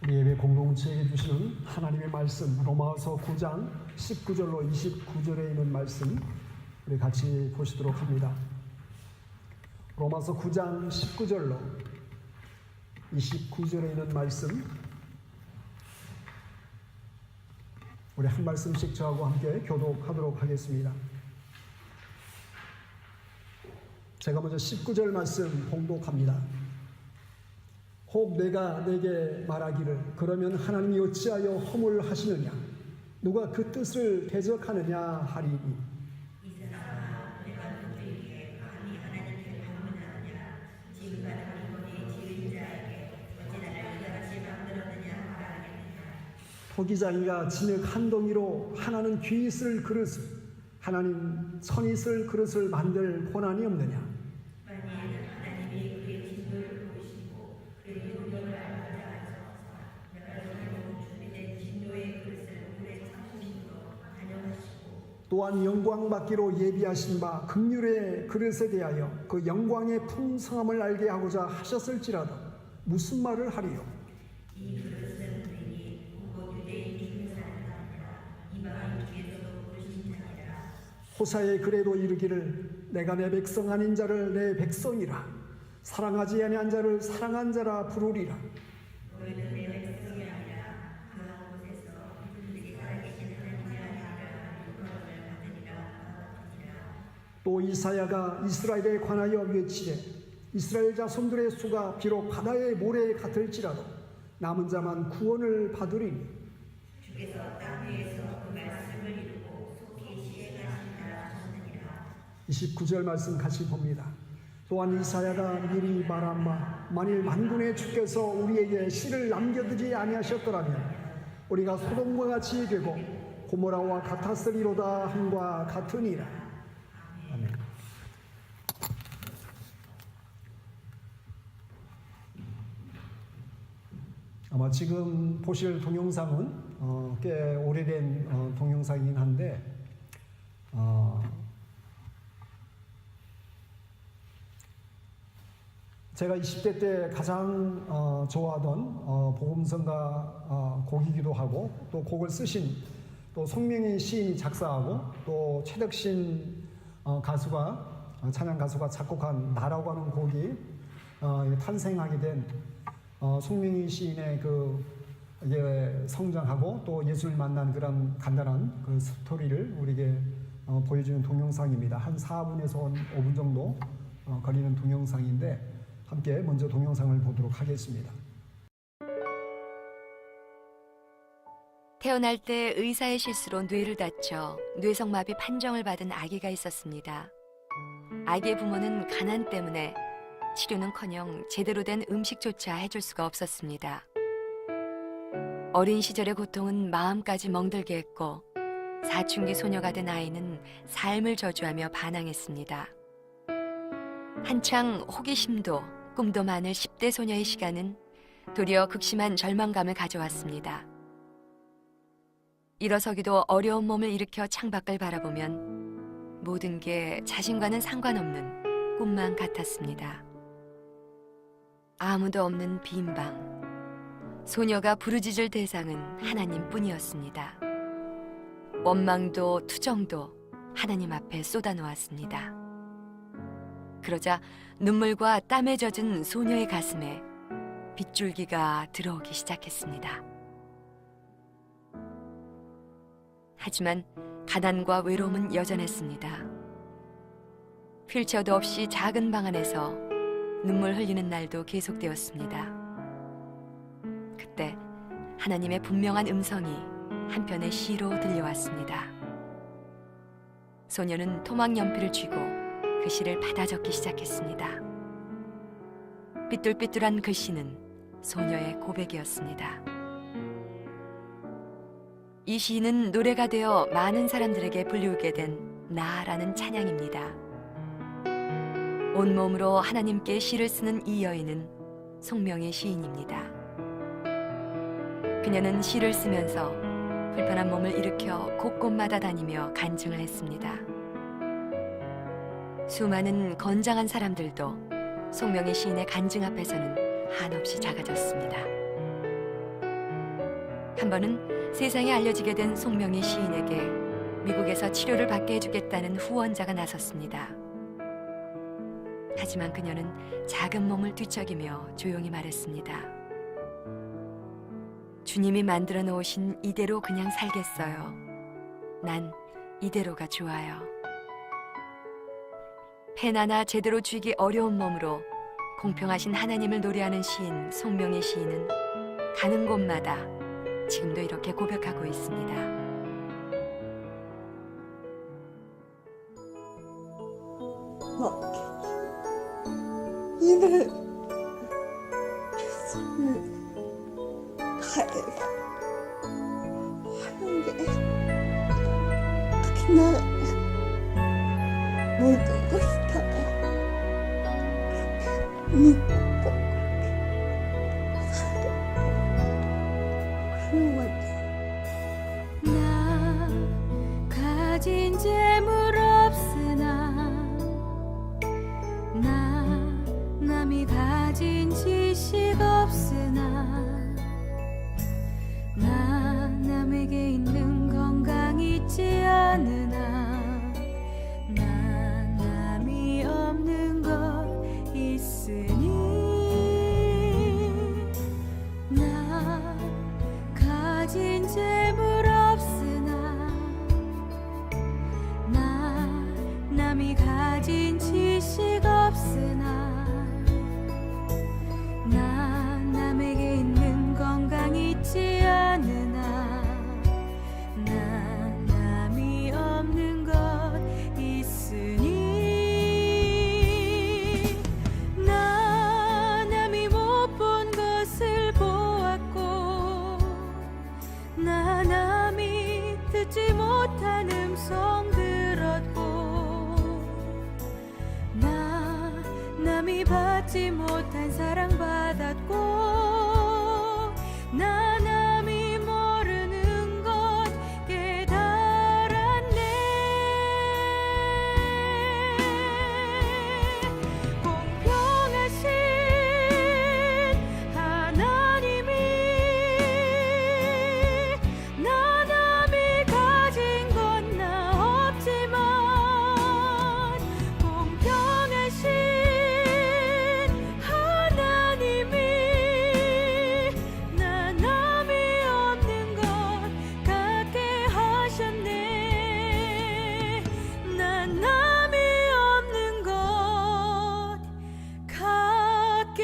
우리 예배 공동체에게 주시는 하나님의 말씀, 로마서 9장 19절로 29절에 있는 말씀 우리 같이 보시도록 합니다. 로마서 9장 19절로 29절에 있는 말씀 우리 한 말씀씩 저하고 함께 교독하도록 하겠습니다. 제가 먼저 19절 말씀 봉독합니다. 혹 내가 내게 말하기를 그러면 하나님이 어찌하여 허물하시느냐 누가 그 뜻을 대적하느냐 하리니 이 사람아 내가 너희에게 감히 하나님께 반문하느냐 지금 같은 이번에 지은 자에게 어찌 나를 이같이 만들었느냐 말하겠느냐 토기장이가 진흙 한 덩이로 하나는 귀 있을 그릇을 하나님 천 있을 그릇을 만들 권한이 없느냐 만일 하나님이 그의 진노를 보시고 그의 용력을 알고자 하셔서 여러분의 준비된 진노의 그릇을 물에 참으심으로 단용하시고 또한 영광 받기로 예비하신 바 긍휼의 그릇에 대하여 그 영광의 풍성함을 알게 하고자 하셨을지라도 무슨 말을 하리요? 이 그릇은 되니 곧 유대인 중에서 아니라 이방인 중에서도 부르신 자니라 호사의 글에도 이르기를 내가 내 백성 아닌 자를 내 백성이라 사랑하지 아니한 자를 사랑한 자라 부르리라. 너희는 내 백성이 아니라 그 한 곳에서 그들에게 살아계시는 하나님이 아니라 영광을 받으리라. 또 이사야가 이스라엘에 관하여 외치되 이스라엘 자손들의 수가 비록 바다의 모래 같을지라도 남은 자만 구원을 받으리니 주께서 땅 위에서 그 말씀을 이루고 속히 시행하신다 하셨느니라. 29절 말씀 같이 봅니다. 또한 이사야가 미리 말한 바 만일 만군의 주께서 우리에게 씨를 남겨두지 아니하셨더라면 우리가 소돔과 같이 되고 고모라와 같았으리로다 함과 같으니라. 아멘. 아마 지금 보실 동영상은 꽤 오래된 동영상이긴 한데 제가 20대 때 가장 좋아하던 복음성가 곡이기도 하고 또 곡을 쓰신 또 송명희 시인이 작사하고 또 최덕신 가수가 찬양 가수가 작곡한 나라고 하는 곡이 탄생하게 된 송명희 시인의 그 이게 성장하고 또 예수를 만난 그런 간단한 그 스토리를 우리에게 보여주는 동영상입니다. 한 4분에서 5분 정도 걸리는 동영상인데 함께 먼저 동영상을 보도록 하겠습니다. 태어날 때 의사의 실수로 뇌를 다쳐 뇌성마비 판정을 받은 아기가 있었습니다. 아기의 부모는 가난 때문에 치료는커녕 제대로 된 음식조차 해줄 수가 없었습니다. 어린 시절의 고통은 마음까지 멍들게 했고 사춘기 소녀가 된 아이는 삶을 저주하며 반항했습니다. 한창 호기심도 꿈도 많을 10대 소녀의 시간은 도리어 극심한 절망감을 가져왔습니다. 일어서기도 어려운 몸을 일으켜 창밖을 바라보면 모든 게 자신과는 상관없는 꿈만 같았습니다. 아무도 없는 빈 방. 소녀가 부르짖을 대상은 하나님뿐이었습니다. 원망도 투정도 하나님 앞에 쏟아놓았습니다. 그러자 눈물과 땀에 젖은 소녀의 가슴에 빗줄기가 들어오기 시작했습니다. 하지만 가난과 외로움은 여전했습니다. 휠체어도 없이 작은 방 안에서 눈물 흘리는 날도 계속되었습니다. 그때 하나님의 분명한 음성이 한편의 시로 들려왔습니다. 소녀는 토막 연필을 쥐고 그 시를 받아 적기 시작했습니다. 삐뚤삐뚤한 글씨는 소녀의 고백이었습니다. 이 시는 노래가 되어 많은 사람들에게 불리우게 된 나라는 찬양입니다. 온몸으로 하나님께 시를 쓰는 이 여인은 송명의 시인입니다. 그녀는 시를 쓰면서 불편한 몸을 일으켜 곳곳마다 다니며 간증을 했습니다. 수많은 건장한 사람들도 송명의 시인의 간증 앞에서는 한없이 작아졌습니다. 한 번은 세상에 알려지게 된 송명희 시인에게 미국에서 치료를 받게 해주겠다는 후원자가 나섰습니다. 하지만 그녀는 작은 몸을 뒤척이며 조용히 말했습니다. 주님이 만들어 놓으신 이대로 그냥 살겠어요. 난 이대로가 좋아요. 펜 하나 제대로 쥐기 어려운 몸으로 공평하신 하나님을 노래하는 시인 송명희 시인은 가는 곳마다 지금도 이렇게 고백하고 있습니다. 일을 최선을 다해서 하는 게 특히나 모든 것이 다 믿고 그런 거지. 나 가진 재물 없으나 나 남이 가진 지식 없으나 나 남에게 있는 건강 있지 않으나 나 남이 없는 것 있으니 나 가진 재물 없으나 나 남이 가진 지식 없으나 나 남에게 있는 건강 있지 않으나 나 남이 없는 것 있으니 나 남이 못 본 것을 보았고 나 남이 듣지 못한 음성 들었고 나 남이 받지 못한 사랑 받았고 나 남이 모르는 것 깨달았네. 공평하신 하나님이 나 남이 가진 건 나 없지만 공평하신 하나님이 나 남이 없는 것 갖게 하셨네. 나 남이 없는 것 갖게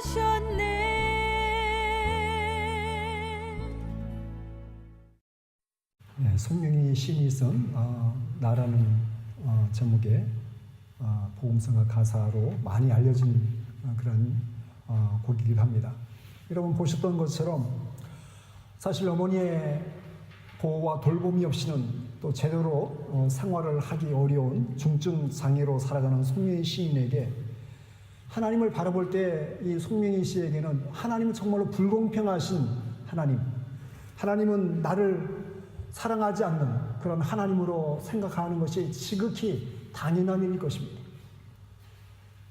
하셨네. 네, 송명희 시인이 쓴 나라는 제목의 복음성가 가사로 많이 알려진 그런 곡이기도 합니다. 여러분 보셨던 것처럼 사실 어머니의 보호와 돌봄이 없이는 또 제대로 생활을 하기 어려운 중증 장애로 살아가는 송명희 시인에게 하나님을 바라볼 때 이 송명희 씨에게는 하나님은 정말로 불공평하신 하나님은 나를 사랑하지 않는 그런 하나님으로 생각하는 것이 지극히 당연한 일일 것입니다.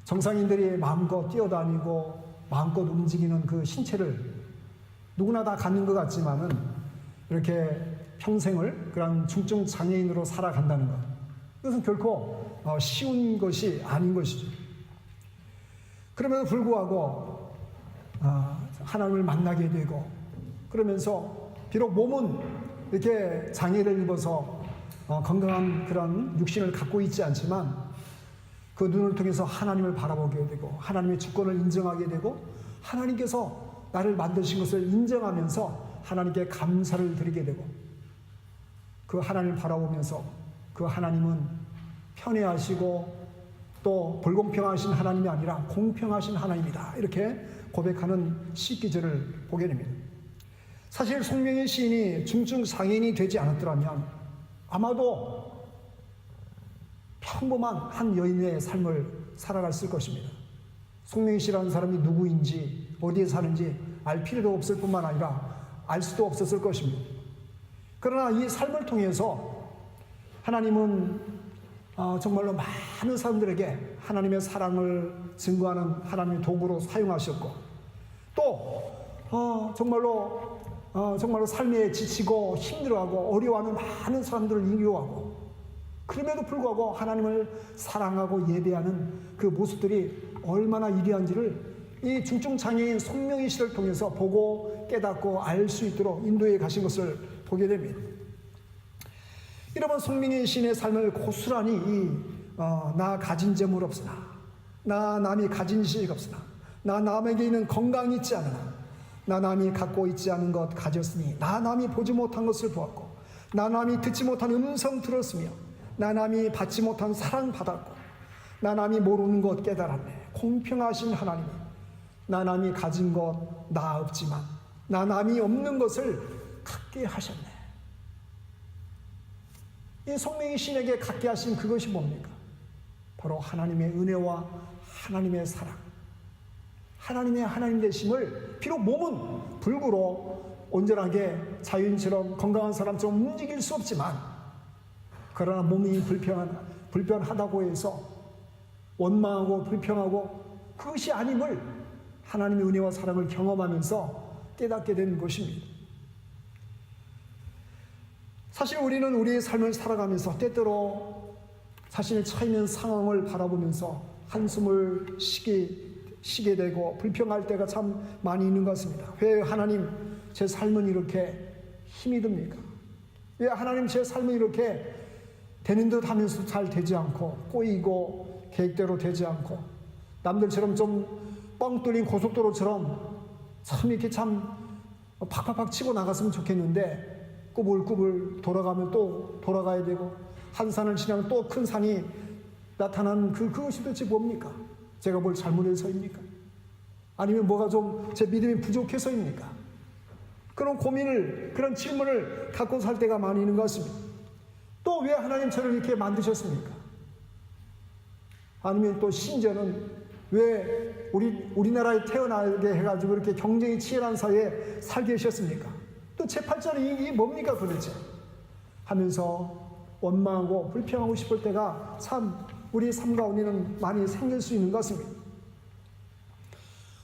정상인들이 마음껏 뛰어다니고 마음껏 움직이는 그 신체를 누구나 다 갖는 것 같지만은 이렇게 평생을 그런 중증 장애인으로 살아간다는 것, 이것은 결코 쉬운 것이 아닌 것이죠. 그럼에도 불구하고 하나님을 만나게 되고 그러면서 비록 몸은 이렇게 장애를 입어서 건강한 그런 육신을 갖고 있지 않지만 그 눈을 통해서 하나님을 바라보게 되고 하나님의 주권을 인정하게 되고 하나님께서 나를 만드신 것을 인정하면서 하나님께 감사를 드리게 되고 그 하나님을 바라보면서 그 하나님은 편애하시고 또 불공평하신 하나님이 아니라 공평하신 하나님이다, 이렇게 고백하는 시기절을 보게 됩니다. 사실 송명희 시인이 중증 장애인이 되지 않았더라면 아마도 평범한 한 여인의 삶을 살아갔을 것입니다. 송명희 씨라는 사람이 누구인지 어디에 사는지 알 필요도 없을 뿐만 아니라 알 수도 없었을 것입니다. 그러나 이 삶을 통해서 하나님은 정말로 많은 사람들에게 하나님의 사랑을 증거하는 하나님의 도구로 사용하셨고 또 정말로 삶에 지치고 힘들어하고 어려워하는 많은 사람들을 인류하고, 그럼에도 불구하고 하나님을 사랑하고 예배하는 그 모습들이 얼마나 위대한지를 이 중증장애인 손명희 씨를 통해서 보고 깨닫고 알 수 있도록 인도에 가신 것을 보게 됩니다. 여러분, 손명희 시인의 삶을 고스란히 나 가진 재물 없으나, 나 남이 가진 지식 없으나, 나 남에게 있는 건강이 있지 않으나, 나 남이 갖고 있지 않은 것 가졌으니, 나 남이 보지 못한 것을 보았고, 나 남이 듣지 못한 음성 들었으며, 나 남이 받지 못한 사랑 받았고, 나 남이 모르는 것 깨달았네. 공평하신 하나님이 나 남이 가진 것 나 없지만 나 남이 없는 것을 갖게 하셨네. 이 손명희 시인에게 갖게 하신 그것이 뭡니까? 바로 하나님의 은혜와 하나님의 사랑, 하나님의 하나님 되심을, 비록 몸은 불구로 온전하게 자유인처럼 건강한 사람처럼 움직일 수 없지만, 그러나 몸이 불편하다고 해서 원망하고 불평하고 그것이 아님을 하나님의 은혜와 사랑을 경험하면서 깨닫게 된 것입니다. 사실 우리는 우리의 삶을 살아가면서 때때로 자신의 처해 있는 상황을 바라보면서 한숨을 쉬게 되고 불평할 때가 참 많이 있는 것 같습니다. 왜 하나님 제 삶은 이렇게 힘이 듭니까? 왜 하나님 제 삶은 이렇게 되는 듯 하면서 잘 되지 않고 꼬이고 계획대로 되지 않고 남들처럼 좀 뻥 뚫린 고속도로처럼 참 이렇게 참 팍팍팍 치고 나갔으면 좋겠는데 꾸불꾸불 돌아가면 또 돌아가야 되고, 한 산을 지나면 또 큰 산이 나타나는 그것이 도대체 뭡니까? 제가 뭘 잘못해서입니까? 아니면 뭐가 좀 제 믿음이 부족해서입니까? 그런 고민을, 그런 질문을 갖고 살 때가 많이 있는 것 같습니다. 또 왜 하나님 저를 이렇게 만드셨습니까? 아니면 또 심지어는 왜 우리나라에 태어나게 해가지고 이렇게 경쟁이 치열한 사회에 살게 하셨습니까? 또 제 팔자는 이게 뭡니까 도대체? 하면서 원망하고 불평하고 싶을 때가 참 우리 삶 가운데는 많이 생길 수 있는 것 같습니다.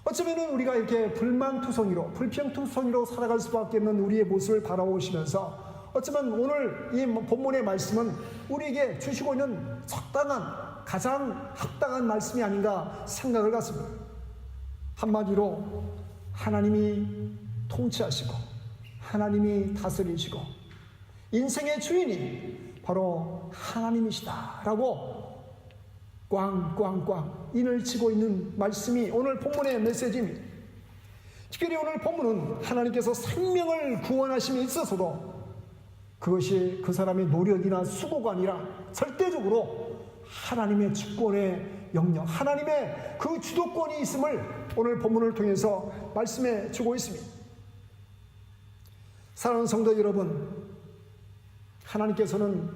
어쩌면 우리가 이렇게 불만투성이로, 불평투성이로 살아갈 수밖에 없는 우리의 모습을 바라보시면서, 어쩌면 오늘 이 본문의 말씀은 우리에게 주시고 있는 적당한, 가장 합당한 말씀이 아닌가 생각을 갖습니다. 한마디로 하나님이 통치하시고 하나님이 다스리시고 인생의 주인이 바로 하나님이시다라고 꽝꽝꽝 인을 치고 있는 말씀이 오늘 본문의 메시지입니다. 특별히 오늘 본문은 하나님께서 생명을 구원하심에 있어서도 그것이 그 사람의 노력이나 수고가 아니라 절대적으로 하나님의 주권의 영역, 하나님의 그 주도권이 있음을 오늘 본문을 통해서 말씀해 주고 있습니다. 사랑하는 성도 여러분, 하나님께서는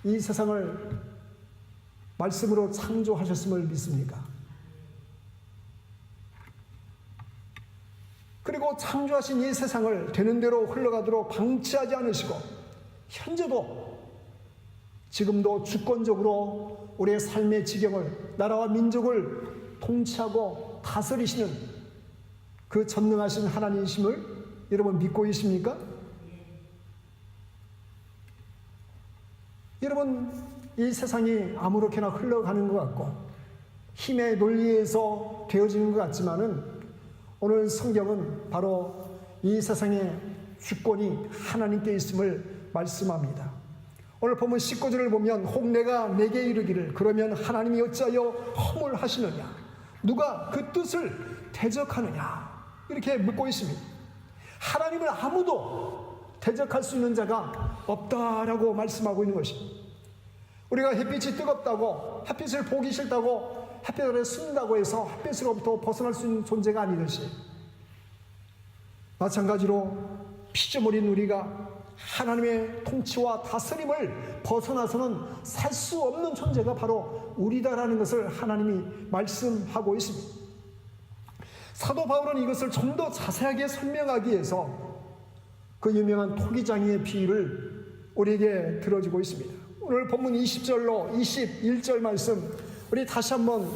이 세상을 말씀으로 창조하셨음을 믿습니까? 그리고 창조하신 이 세상을 되는 대로 흘러가도록 방치하지 않으시고, 현재도 지금도 주권적으로 우리의 삶의 지경을, 나라와 민족을 통치하고 다스리시는 그 전능하신 하나님이심을 여러분 믿고 계십니까? 여러분, 이 세상이 아무렇게나 흘러가는 것 같고 힘의 논리에서 되어지는 것 같지만은, 오늘 성경은 바로 이 세상의 주권이 하나님께 있음을 말씀합니다. 오늘 본문 19절을 보면, 혹 내가 내게 이르기를 그러면 하나님이 어찌하여 허물하시느냐, 누가 그 뜻을 대적하느냐, 이렇게 묻고 있습니다. 하나님을 아무도 대적할 수 있는 자가 없다라고 말씀하고 있는 것입니다. 우리가 햇빛이 뜨겁다고, 햇빛을 보기 싫다고 햇빛 아래 숨는다고 해서 햇빛으로부터 벗어날 수 있는 존재가 아니듯이, 마찬가지로 피조물인 우리가 하나님의 통치와 다스림을 벗어나서는 살 수 없는 존재가 바로 우리다라는 것을 하나님이 말씀하고 있습니다. 사도 바울은 이것을 좀 더 자세하게 설명하기 위해서 그 유명한 토기장이의 비유를 우리에게 들어주고 있습니다. 오늘 본문 20절로 21절 말씀, 우리 다시 한번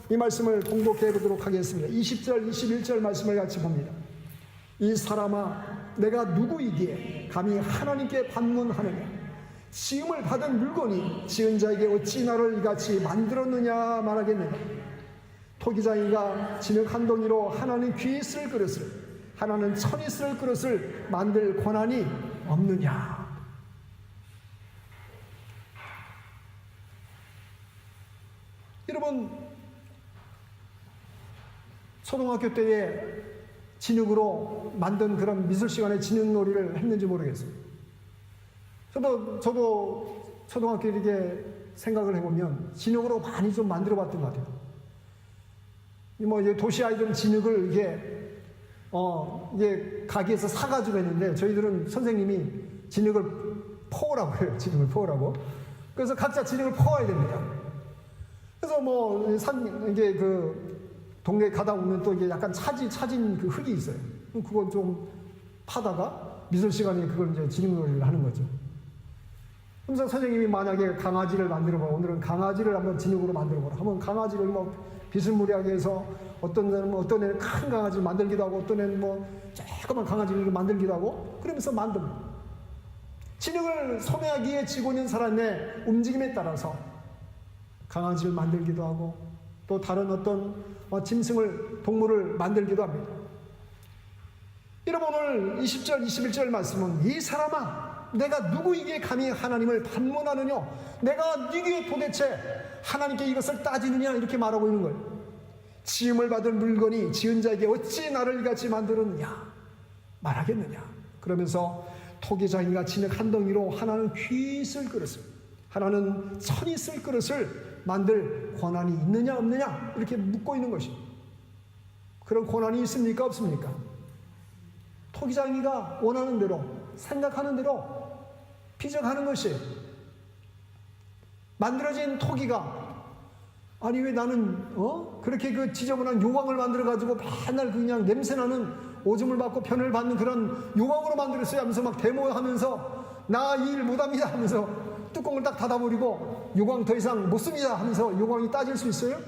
이 말씀을 공독해 보도록 하겠습니다. 20절, 21절 말씀을 같이 봅니다. 이 사람아, 내가 누구이기에 감히 하나님께 반문하느냐? 지음을 받은 물건이 지은 자에게 어찌 나를 이같이 만들었느냐 말하겠느냐? 토기장이가 진흙 한 덩이로 하나는 귀 쓸 그릇을, 하나는 천이 쓸 그릇을 만들 권한이 없느냐? 여러분, 초등학교 때에 진흙으로 만든 그런 미술 시간에 진흙놀이를 했는지 모르겠어요. 저도 초등학교 이렇게 생각을 해보면 진흙으로 많이 좀 만들어 봤던 것 같아요. 뭐 도시 아이들은 진흙을 이게 가게에서 사가지고 했는데 저희들은 선생님이 진흙을 퍼오라고 해요. 진흙을 퍼오라고. 그래서 각자 진흙을 퍼와야 됩니다. 그래서 이게 동네 가다 보면 또 이게 약간 차진 그 흙이 있어요. 그건 좀 파다가 미술 시간에 그걸 이제 진흙놀이를 하는 거죠. 그래서 선생님이 만약에 강아지를 만들어봐, 오늘은 강아지를 한번 진흙으로 만들어보라. 한번 강아지를 비스무리하게 해서 어떤 애는 큰 강아지를 만들기도 하고, 어떤 애는 조그만 강아지를 만들기도 하고, 그러면서 만듭니다. 진흙을 소매하기에 쥐고 있는 사람의 움직임에 따라서 강아지를 만들기도 하고, 또 다른 어떤 동물을 만들기도 합니다. 여러분, 오늘 20절, 21절 말씀은 이 사람아, 내가 누구에게 감히 하나님을 반문하느냐? 내가 네게 도대체 하나님께 이것을 따지느냐? 이렇게 말하고 있는 거예요. 지음을 받은 물건이 지은 자에게 어찌 나를 이같이 만들었느냐? 말하겠느냐? 그러면서 토기장이가 진흙 한 덩이로 하나는 귀 쓸 그릇을, 하나는 천이 쓸 그릇을 만들 권한이 있느냐 없느냐? 이렇게 묻고 있는 것입니다. 그런 권한이 있습니까 없습니까? 토기장이가 원하는 대로, 생각하는 대로 피적하는 것이, 만들어진 토기가 아니 왜 나는 그렇게 지저분한 요광을 만들어 가지고 맨날 그냥 냄새나는 오줌을 받고 편을 받는 그런 요광으로 만들었어요 하면서 막 데모하면서 나 이 일 못합니다 하면서 뚜껑을 딱 닫아버리고 요광 더 이상 못 씁니다 하면서 요광이 따질 수 있어요?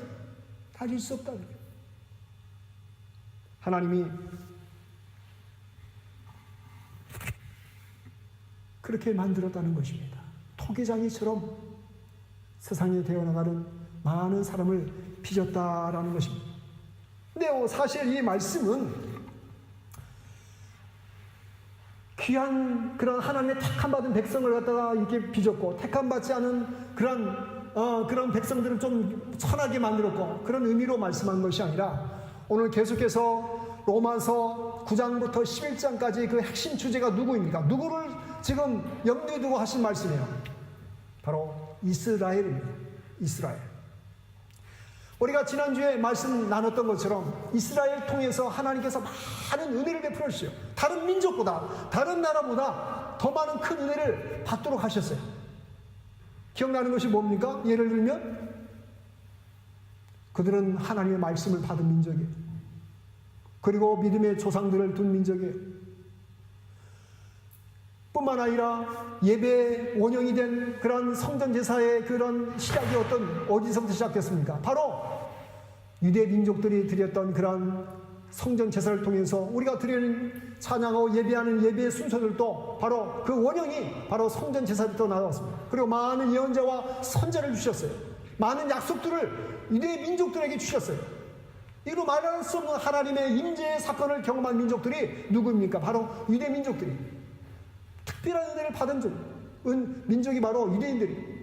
따질 수 없다는 거예요. 하나님이 그렇게 만들었다는 것입니다. 토기장이처럼 세상에 되어나가는 많은 사람을 빚었다라는 것입니다. 근데 사실 이 말씀은 귀한 그런 하나님의 택함받은 백성을 갖다가 이렇게 빚었고, 택함받지 않은 그런 백성들을 좀 천하게 만들었고, 그런 의미로 말씀한 것이 아니라 오늘 계속해서 로마서 9장부터 11장까지 그 핵심 주제가 누구입니까? 누구를 지금 염두에 두고 하신 말씀이에요. 바로 이스라엘입니다. 이스라엘. 우리가 지난주에 말씀 나눴던 것처럼 이스라엘 통해서 하나님께서 많은 은혜를 베풀어 주시요. 다른 민족보다, 다른 나라보다 더 많은 큰 은혜를 받도록 하셨어요. 기억나는 것이 뭡니까? 예를 들면 그들은 하나님의 말씀을 받은 민족이에요. 그리고 믿음의 조상들을 둔 민족이에요. 뿐만 아니라 예배의 원형이 된 그런 성전 제사의 그런 시작이 어디서부터 시작됐습니까? 바로 유대 민족들이 드렸던 그런 성전 제사를 통해서 우리가 드리는 찬양하고 예배하는 예배의 순서들도 바로 그 원형이 바로 성전 제사부터 나왔습니다. 그리고 많은 예언자와 선자를 주셨어요. 많은 약속들을 유대 민족들에게 주셨어요. 이로 말할 수 없는 하나님의 임재의 사건을 경험한 민족들이 누구입니까? 바로 유대 민족들이. 특별한 은혜를 받은 민족이 바로 유대인들이.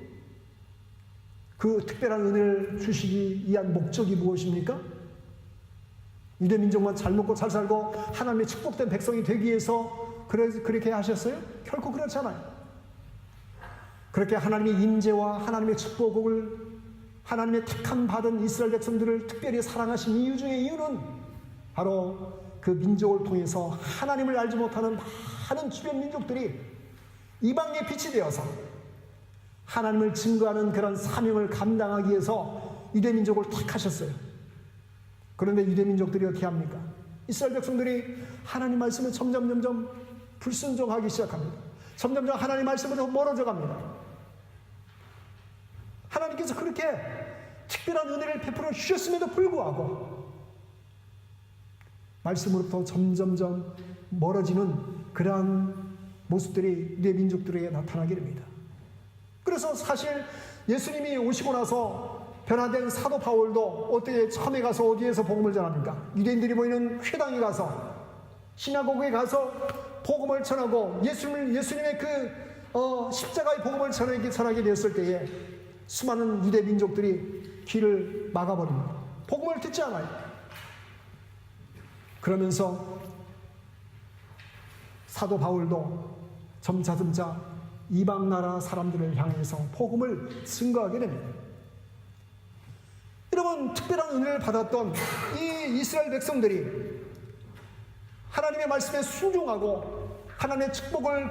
그 특별한 은혜를 주시기 위한 목적이 무엇입니까? 유대 민족만 잘 먹고 잘 살고 하나님의 축복된 백성이 되기 위해서 그렇게 하셨어요? 결코 그렇지 않아요. 그렇게 하나님의 임재와 하나님의 축복을, 하나님의 택함 받은 이스라엘 백성들을 특별히 사랑하신 이유 중에 이유는 바로 그 민족을 통해서 하나님을 알지 못하는 많은 주변 민족들이 이방의 빛이 되어서 하나님을 증거하는 그런 사명을 감당하기 위해서 유대 민족을 택하셨어요. 그런데 유대 민족들이 어떻게 합니까? 이스라엘 백성들이 하나님 말씀을 점점 불순종하기 시작합니다. 점점 하나님 말씀으로 멀어져 갑니다. 하나님께서 그렇게 특별한 은혜를 베풀어 주셨음에도 불구하고 말씀으로부터 점점점 멀어지는 그러한 모습들이 유대 민족들에게 나타나게 됩니다. 그래서 사실 예수님이 오시고 나서 변화된 사도 바울도 어떻게 처음에 가서 어디에서 복음을 전합니까? 유대인들이 모이는 회당에 가서 시나고그에 가서 복음을 전하고 예수님의 그 십자가의 복음을 전하게 되었을 때에 수많은 유대 민족들이 길을 막아버립니다. 복음을 듣지 않아요. 그러면서 사도 바울도 점차 이방 나라 사람들을 향해서 복음을 증거하게 됩니다. 여러분, 특별한 은혜를 받았던 이 이스라엘 백성들이 하나님의 말씀에 순종하고 하나님의 축복을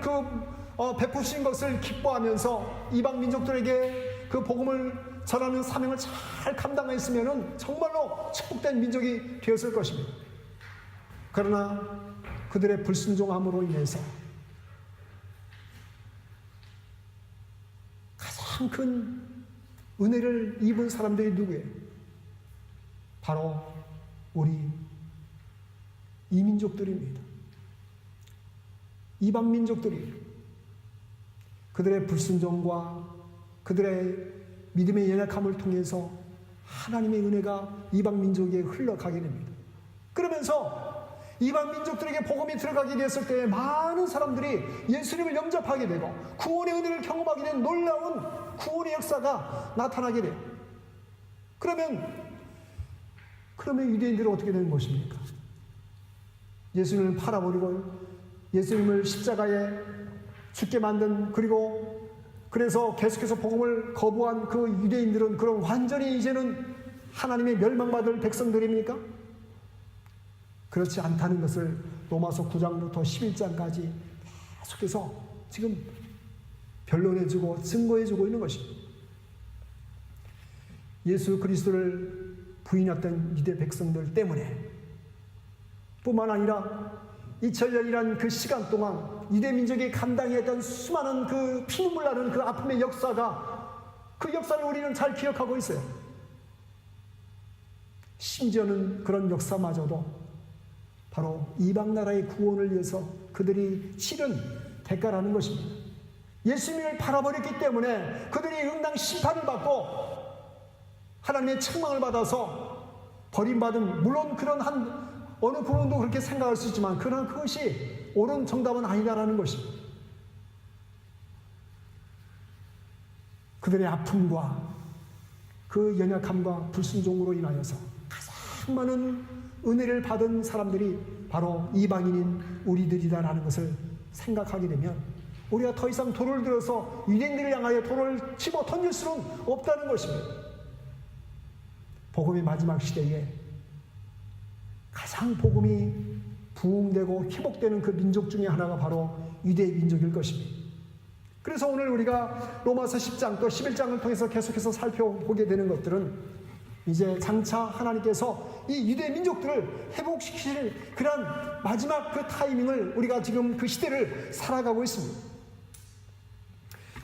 베푸신 것을 기뻐하면서 이방 민족들에게 그 복음을 전하는 사명을 잘 감당했으면 정말로 축복된 민족이 되었을 것입니다. 그러나 그들의 불순종함으로 인해서 가장 큰 은혜를 입은 사람들이 누구예요? 바로 우리 이민족들입니다. 이방 민족들이 그들의 불순종과 그들의 믿음의 연약함을 통해서 하나님의 은혜가 이방 민족에게 흘러가게 됩니다. 그러면서 이방 민족들에게 복음이 들어가게 됐을 때 많은 사람들이 예수님을 영접하게 되고 구원의 은혜를 경험하게 된 놀라운 구원의 역사가 나타나게 돼요. 그러면 유대인들은 어떻게 되는 것입니까? 예수님을 팔아버리고 예수님을 십자가에 죽게 만든, 그래서 계속해서 복음을 거부한 그 유대인들은 그럼 완전히 이제는 하나님의 멸망받을 백성들입니까? 그렇지 않다는 것을 로마서 9장부터 11장까지 계속해서 지금 변론해주고 증거해주고 있는 것입니다. 예수 그리스도를 부인했던 유대 백성들 때문에 뿐만 아니라 2000년이라는 그 시간 동안 유대 민족이 감당해야 했던 수많은 그 피눈물 나는 그 아픔의 그 역사를 우리는 잘 기억하고 있어요. 심지어는 그런 역사마저도 바로 이방 나라의 구원을 위해서 그들이 치른 대가라는 것입니다. 예수님을 팔아버렸기 때문에 그들이 응당 심판을 받고 하나님의 책망을 받아서 버림받은, 물론 그런 어느 부분도 그렇게 생각할 수 있지만 그러나 그것이 옳은 정답은 아니다라는 것입니다. 그들의 아픔과 그 연약함과 불순종으로 인하여서 가장 많은 은혜를 받은 사람들이 바로 이방인인 우리들이다라는 것을 생각하게 되면 우리가 더 이상 돌을 들어서 유대인들을 향하여 돌을 집어 던질 수는 없다는 것입니다. 복음의 마지막 시대에 가장 복음이 부흥되고 회복되는 그 민족 중에 하나가 바로 유대 민족일 것입니다. 그래서 오늘 우리가 로마서 10장 또 11장을 통해서 계속해서 살펴보게 되는 것들은 이제 장차 하나님께서 이 유대 민족들을 회복시킬 그런 마지막 그 타이밍을 우리가 지금 그 시대를 살아가고 있습니다.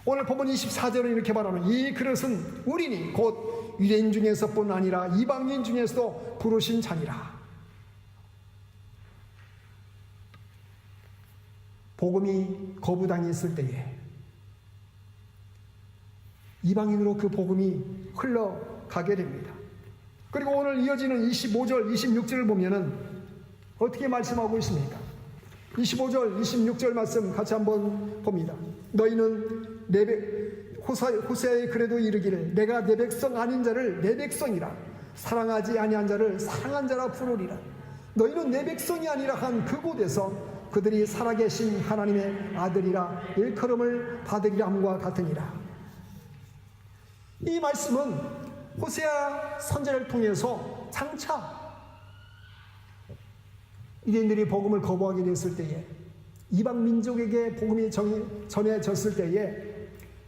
오늘 본문 24절은 이렇게 말하면 이 그릇은 우리니 곧 유대인 중에서뿐 아니라 이방인 중에서도 부르신 자니라. 복음이 거부당했을 때에 이방인으로 그 복음이 흘러가게 됩니다. 그리고 오늘 이어지는 25절, 26절을 보면은 어떻게 말씀하고 있습니까? 25절, 26절 말씀 같이 한번 봅니다. 너희는 호세아의 글에도 이르기를 내가 내 백성 아닌 자를 내 백성이라 사랑하지 아니한 자를 사랑한 자라 부르리라. 너희는 내 백성이 아니라 한 그곳에서 그들이 살아계신 하나님의 아들이라 일컬음을 받으리라 함과 같으니라. 이 말씀은 호세아 선지자를 통해서 장차 유대인들이 복음을 거부하게 됐을 때에 이방 민족에게 복음이 전해졌을 때에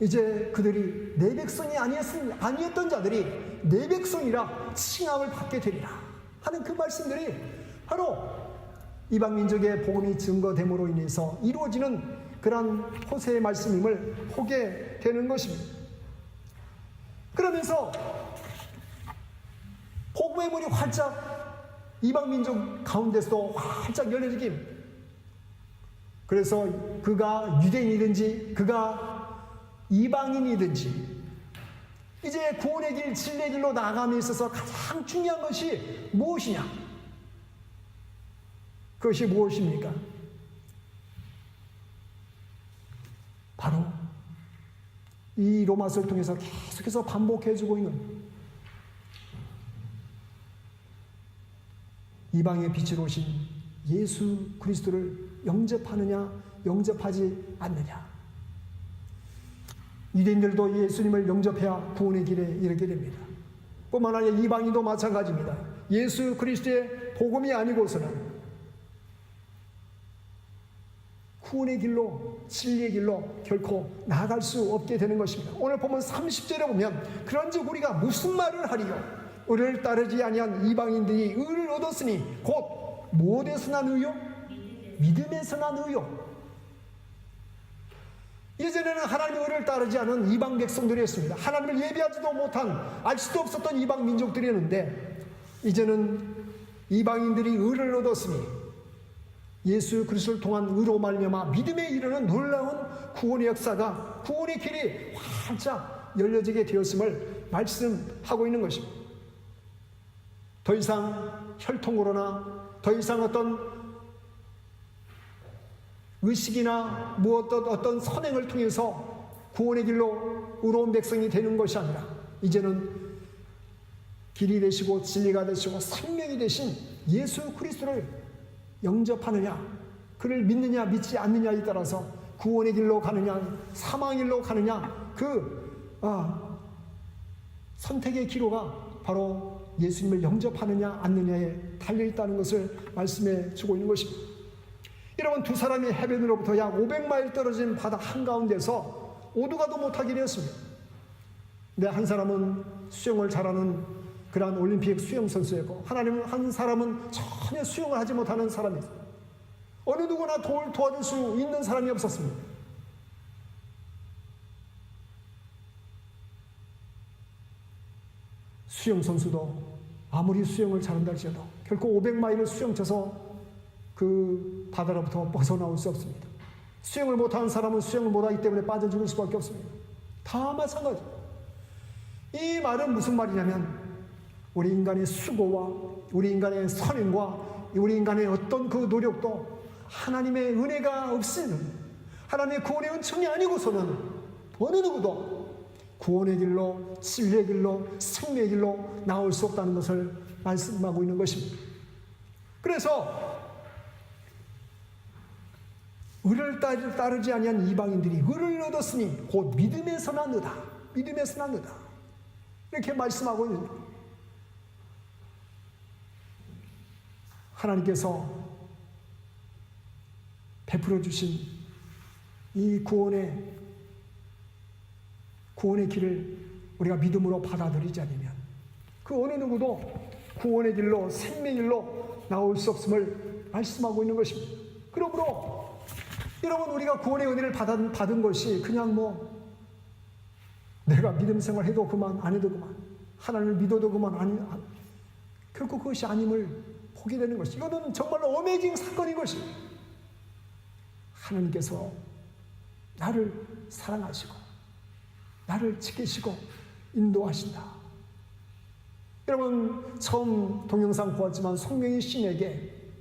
이제 그들이 내 백성이 아니었던 자들이 내 백성이라 칭함을 받게 되리라 하는 그 말씀들이 바로 이방 민족의 복음이 증거됨으로 인해서 이루어지는 그런 호세의 말씀임을 보게 되는 것입니다. 그러면서 복음의 문이 활짝 이방 민족 가운데서도 활짝 열려지게 됩니다. 그래서 그가 유대인이든지 그가 이방인이든지 이제 구원의 길, 진리의 길로 나아감에 있어서 가장 중요한 것이 무엇이냐? 그것이 무엇입니까? 바로 이 로마서를 통해서 계속해서 반복해주고 있는 이방의 빛으로 오신 예수 그리스도를 영접하느냐 영접하지 않느냐. 유대인들도 예수님을 영접해야 구원의 길에 이르게 됩니다. 뿐만 아니라 이방인도 마찬가지입니다. 예수 그리스도의 복음이 아니고서는 구원의 길로, 진리의 길로 결코 나아갈 수 없게 되는 것입니다. 오늘 보면 30절에 보면 그런즉 우리가 무슨 말을 하리요? 의를 따르지 아니한 이방인들이 의를 얻었으니 곧 무엇에서 난 의요? 믿음에서 난 의요. 예전에는 하나님의 의를 따르지 않은 이방 백성들이었습니다. 하나님을 예배하지도 못한, 알 수도 없었던 이방 민족들이었는데 이제는 이방인들이 의를 얻었으니 예수 그리스도를 통한 의로 말미암아 믿음에 이르는 놀라운 구원의 역사가, 구원의 길이 활짝 열려지게 되었음을 말씀하고 있는 것입니다. 더 이상 혈통으로나 더 이상 어떤 의식이나 어떤 선행을 통해서 구원의 길로 의로운 백성이 되는 것이 아니라 이제는 길이 되시고 진리가 되시고 생명이 되신 예수 그리스도를 영접하느냐, 그를 믿느냐 믿지 않느냐에 따라서 구원의 길로 가느냐 사망의 길로 가느냐, 선택의 기로가 바로 예수님을 영접하느냐 않느냐에 달려있다는 것을 말씀해 주고 있는 것입니다. 여러분, 두 사람이 해변으로부터 약 500마일 떨어진 바다 한가운데서 오도가도 못하게 되었습니다. 근데 한 사람은 수영을 잘하는 그러한 올림픽 수영 선수였고 한 사람은 전혀 수영을 하지 못하는 사람이었어요. 어느 누구나 도와줄 수 있는 사람이 없었습니다. 수영 선수도 아무리 수영을 잘한다 할지라도 결코 500마일을 수영쳐서 그 바다로부터 벗어나올 수 없습니다. 수영을 못하는 사람은 수영을 못하기 때문에 빠져 죽을 수밖에 없습니다. 다 마찬가지. 이 말은 무슨 말이냐면 우리 인간의 수고와 우리 인간의 선행과 우리 인간의 어떤 그 노력도 하나님의 은혜가 없이는, 하나님의 구원의 은총이 아니고서는 어느 누구도 구원의 길로, 진리의 길로, 생명의 길로 나올 수 없다는 것을 말씀하고 있는 것입니다. 그래서 의를 따르지 아니한 이방인들이 의를 얻었으니 곧 믿음에서 났느다. 믿음에서 났느다. 이렇게 말씀하고 있는 거예요. 하나님께서 베풀어 주신 이 구원의 길을 우리가 믿음으로 받아들이지 않으면 그 어느 누구도 구원의 길로, 생명의 길로 나올 수 없음을 말씀하고 있는 것입니다. 그러므로 여러분, 우리가 구원의 은혜를 받은 것이 그냥 내가 믿음 생활해도 그만, 안 해도 그만, 하나님을 믿어도 그만, 결코 그것이 아님을 보게 되는 것이, 이거는 정말로 어메이징 사건인 것이, 하나님께서 나를 사랑하시고 나를 지키시고 인도하신다. 여러분, 처음 동영상 보았지만 송명희 시인에게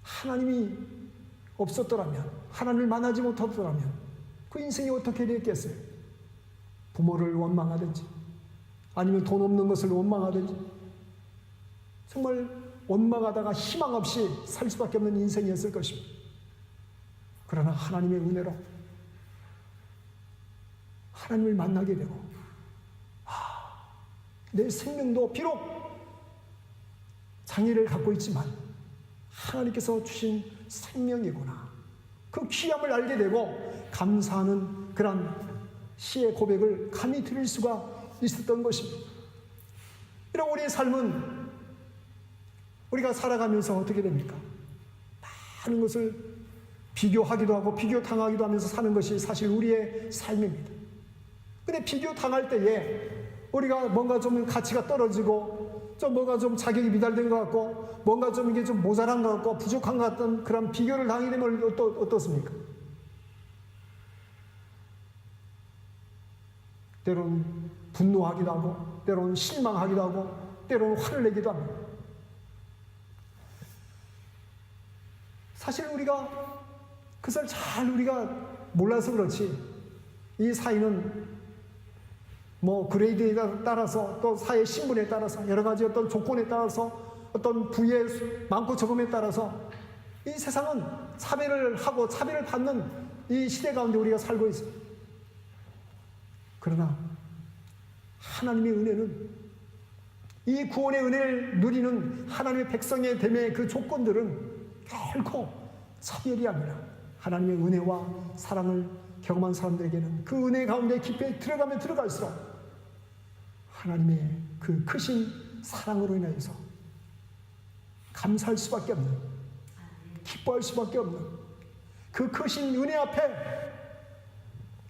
하나님이 없었더라면, 하나님을 만나지 못하더라면 그 인생이 어떻게 됐겠어요? 부모를 원망하든지 아니면 돈 없는 것을 원망하든지 정말 원망하다가 희망 없이 살 수밖에 없는 인생이었을 것입니다. 그러나 하나님의 은혜로 하나님을 만나게 되고 내 생명도 비록 장애를 갖고 있지만 하나님께서 주신 생명이구나, 그 귀함을 알게 되고 감사하는 그런 시의 고백을 감히 드릴 수가 있었던 것입니다. 이런 우리의 삶은 우리가 살아가면서 어떻게 됩니까? 많은 것을 비교하기도 하고 비교당하기도 하면서 사는 것이 사실 우리의 삶입니다. 근데 비교당할 때에 우리가 뭔가 좀 가치가 떨어지고 좀 뭔가 좀 자격이 미달된 것 같고 뭔가 좀 이게 좀 모자란 것 같고 부족한 것 같은 그런 비교를 당하게 되면 어떻습니까? 때로는 분노하기도 하고 때로는 실망하기도 하고 때로는 화를 내기도 합니다. 사실 우리가 그것을 잘 우리가 몰라서 그렇지 이 사회는 뭐 그레이드에 따라서 또 사회 신분에 따라서 여러 가지 어떤 조건에 따라서 어떤 부의 많고 적음에 따라서 이 세상은 차별을 하고 차별을 받는 이 시대 가운데 우리가 살고 있습니다. 그러나 하나님의 은혜는 이 구원의 은혜를 누리는 하나님의 백성의 됨의 그 조건들은 결코 차별이 아니라 하나님의 은혜와 사랑을 경험한 사람들에게는 그 은혜 가운데 깊이 들어가면 들어갈수록 하나님의 그 크신 사랑으로 인하여서 감사할 수밖에 없는, 기뻐할 수밖에 없는 그 크신 은혜 앞에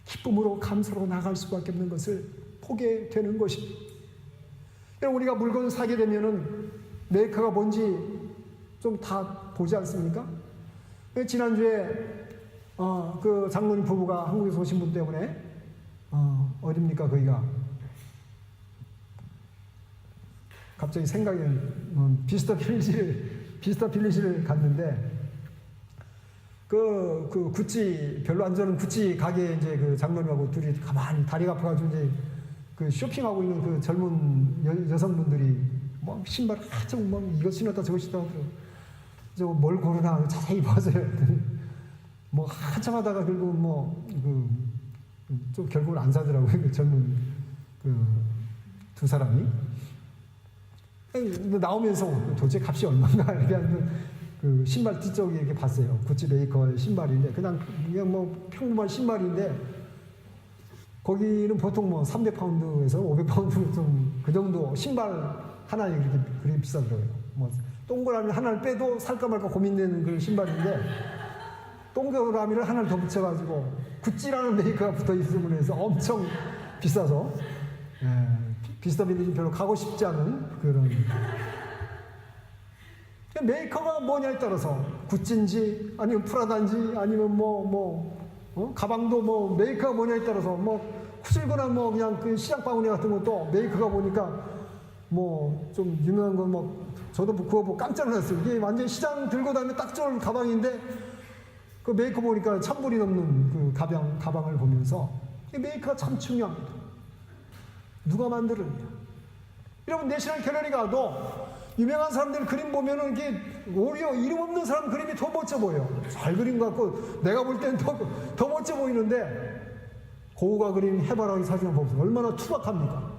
기쁨으로 감사로 나갈 수밖에 없는 것을 보게 되는 것입니다. 여러분, 우리가 물건 사게 되면은 메이커가 뭔지 좀 다 보지 않습니까? 지난주에 그 장로님 부부가 한국에서 오신 분 때문에 어딥니까 거기가? 갑자기 생각이 비스타 필리시를 갔는데 그 구찌 별로 안 좋아하는 구찌 가게에 이제 그 장로님하고 둘이 가만히 다리가 아파가지고 이제 그 쇼핑하고 있는 그 젊은 여성분들이 뭐 신발 한참 뭐 이거 신었다 저거 신었다 하더라고. 저거 뭘 고르나 자세히 봐서요. 뭐 한참 하다가 결국은 뭐 좀 결국은 안 사더라고요. 그 젊은 그 두 사람이. 나오면서 도대체 값이 얼마인가 이렇게 하는 그 신발 뒤쪽에 이렇게 봤어요. 구찌 메이커의 신발인데 그냥 뭐 평범한 신발인데 거기는 보통 뭐 300파운드에서 500파운드 좀 그 정도 신발 하나에 그렇게 비싸더라고요. 뭐 동그라미 하나를 빼도 살까 말까 고민되는 그런 신발인데 동그라미를 하나를 더 붙여가지고 구찌라는 메이커가 붙어 있음으로 해서 엄청 비싸서 비스타 빌리지 별로 가고 싶지 않은 그런 메이커가 뭐냐에 따라서 구찌인지 아니면 프라다인지 아니면 가방도 뭐 메이커가 뭐냐에 따라서 뭐 후질거나 뭐 그냥 그 시장 바구니 같은 것도 메이커가 보니까 뭐 좀 유명한 거 뭐 저도 그거 보고 깜짝 놀랐어요. 이게 완전 시장 들고 다니면 딱 좋은 가방인데 그 메이커 보니까 1000불이 넘는 그 가방을 보면서 이 메이커가 참 중요합니다. 누가 만드느냐. 여러분 내셔널 갤러리 가도 유명한 사람들 그림 보면은 이게 오히려 이름 없는 사람 그림이 더 멋져 보여. 잘 그린 것 같고 내가 볼 때는 더 멋져 보이는데 고우가 그린 해바라기 사진을 보면서 얼마나 투박합니까?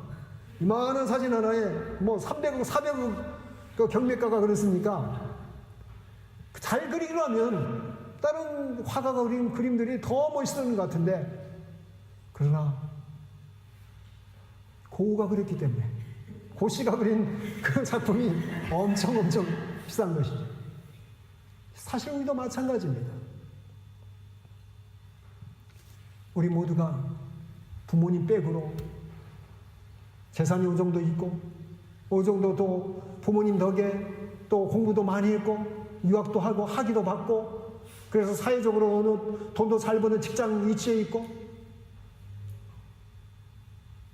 이만한 사진 하나에 뭐 300억, 400억 그 경매가가 그랬으니까 잘 그리려면 다른 화가가 그린 그림들이 더 멋있는 것 같은데 그러나 고우가 그렸기 때문에 고씨가 그린 그 작품이 엄청 비싼 것이죠. 사실 우리도 마찬가지입니다. 우리 모두가 부모님 백으로 재산이 어느 정도 있고 어느 정도 또 부모님 덕에 또 공부도 많이 했고 유학도 하고 학위도 받고 그래서 사회적으로 어느 돈도 잘 버는 직장 위치에 있고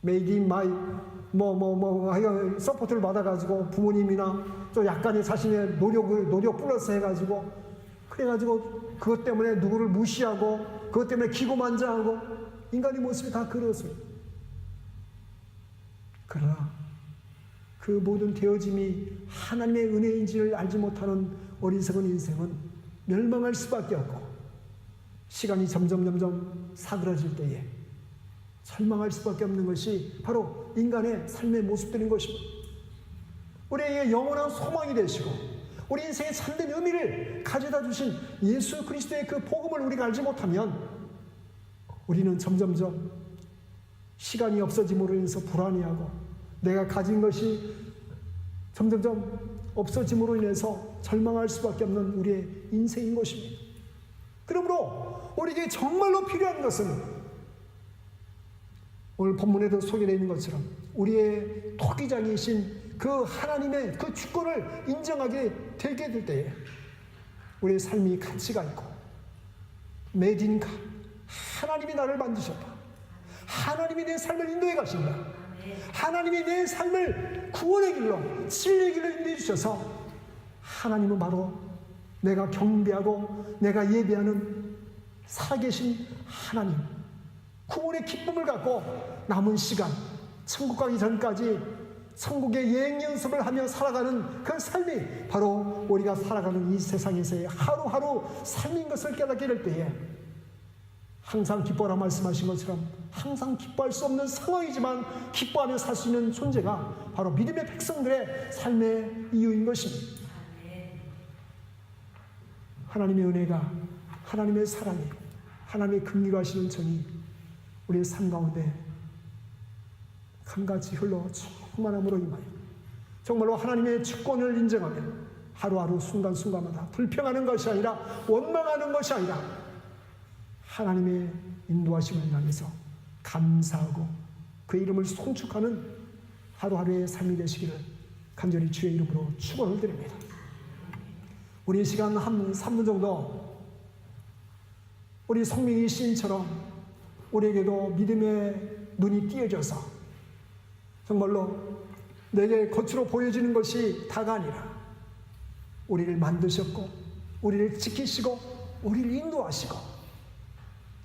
메이드 인 마이 하여간 서포트를 받아가지고 부모님이나 또 약간의 자신의 노력 플러스 해가지고 그래가지고 그것 때문에 누구를 무시하고 그것 때문에 기고만장하고 인간의 모습이 다 그렇습니다. 그러나 그 모든 되어짐이 하나님의 은혜인지를 알지 못하는 어리석은 인생은 멸망할 수밖에 없고 시간이 점점 사그라질 때에 절망할 수밖에 없는 것이 바로 인간의 삶의 모습들인 것입니다. 우리에게 영원한 소망이 되시고 우리 인생의 참된 의미를 가져다 주신 예수 그리스도의 그 복음을 우리가 알지 못하면 우리는 점점점 시간이 없어짐으로 인해서 불안해하고 내가 가진 것이 점점점 없어짐으로 인해서 절망할 수밖에 없는 우리의 인생인 것입니다. 그러므로 우리에게 정말로 필요한 것은 오늘 본문에도 소개되어 있는 것처럼 우리의 토기장이신 그 하나님의 그 주권을 인정하게 되게 될 때에 우리의 삶이 가치가 있고 메딘가 하나님이 나를 만드셨다. 하나님이 내 삶을 인도해 가신다. 하나님이 내 삶을 구원의 길로 진리의 길로 인도해 주셔서 하나님은 바로 내가 경배하고 내가 예배하는 살아계신 하나님, 구원의 기쁨을 갖고 남은 시간 천국 가기 전까지 천국의 여행 연습을 하며 살아가는 그 삶이 바로 우리가 살아가는 이 세상에서의 하루하루 삶인 것을 깨닫게 될 때에 항상 기뻐하라 말씀하신 것처럼 항상 기뻐할 수 없는 상황이지만 기뻐하며 살 수 있는 존재가 바로 믿음의 백성들의 삶의 이유인 것입니다. 하나님의 은혜가, 하나님의 사랑이, 하나님의 긍휼 하시는 정이 우리의 삶 가운데 감같이 흘러 충만함으로 임하여 정말로 하나님의 주권을 인정하며 하루하루 순간순간마다 불평하는 것이 아니라 원망하는 것이 아니라 하나님의 인도하심을 향해서 감사하고 그의 이름을 송축하는 하루하루의 삶이 되시기를 간절히 주의 이름으로 축원을 드립니다. 우리 시간 한 3분 정도 우리 성민이 시인처럼 우리에게도 믿음의 눈이 띄어져서 정말로 내게 겉으로 보여지는 것이 다가 아니라 우리를 만드셨고 우리를 지키시고 우리를 인도하시고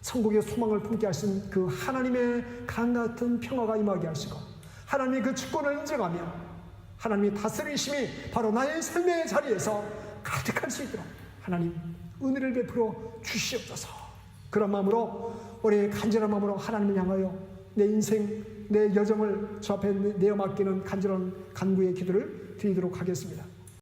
천국의 소망을 품게 하신 그 하나님의 강같은 평화가 임하게 하시고 하나님의 그 주권을 인정하며 하나님의 다스리심이 바로 나의 삶의 자리에서 가득할 수 있도록 하나님 은혜를 베풀어 주시옵소서. 그런 마음으로 우리 간절한 마음으로 하나님을 향하여 내 인생 내 여정을 주 앞에 내어 맡기는 간절한 간구의 기도를 드리도록 하겠습니다.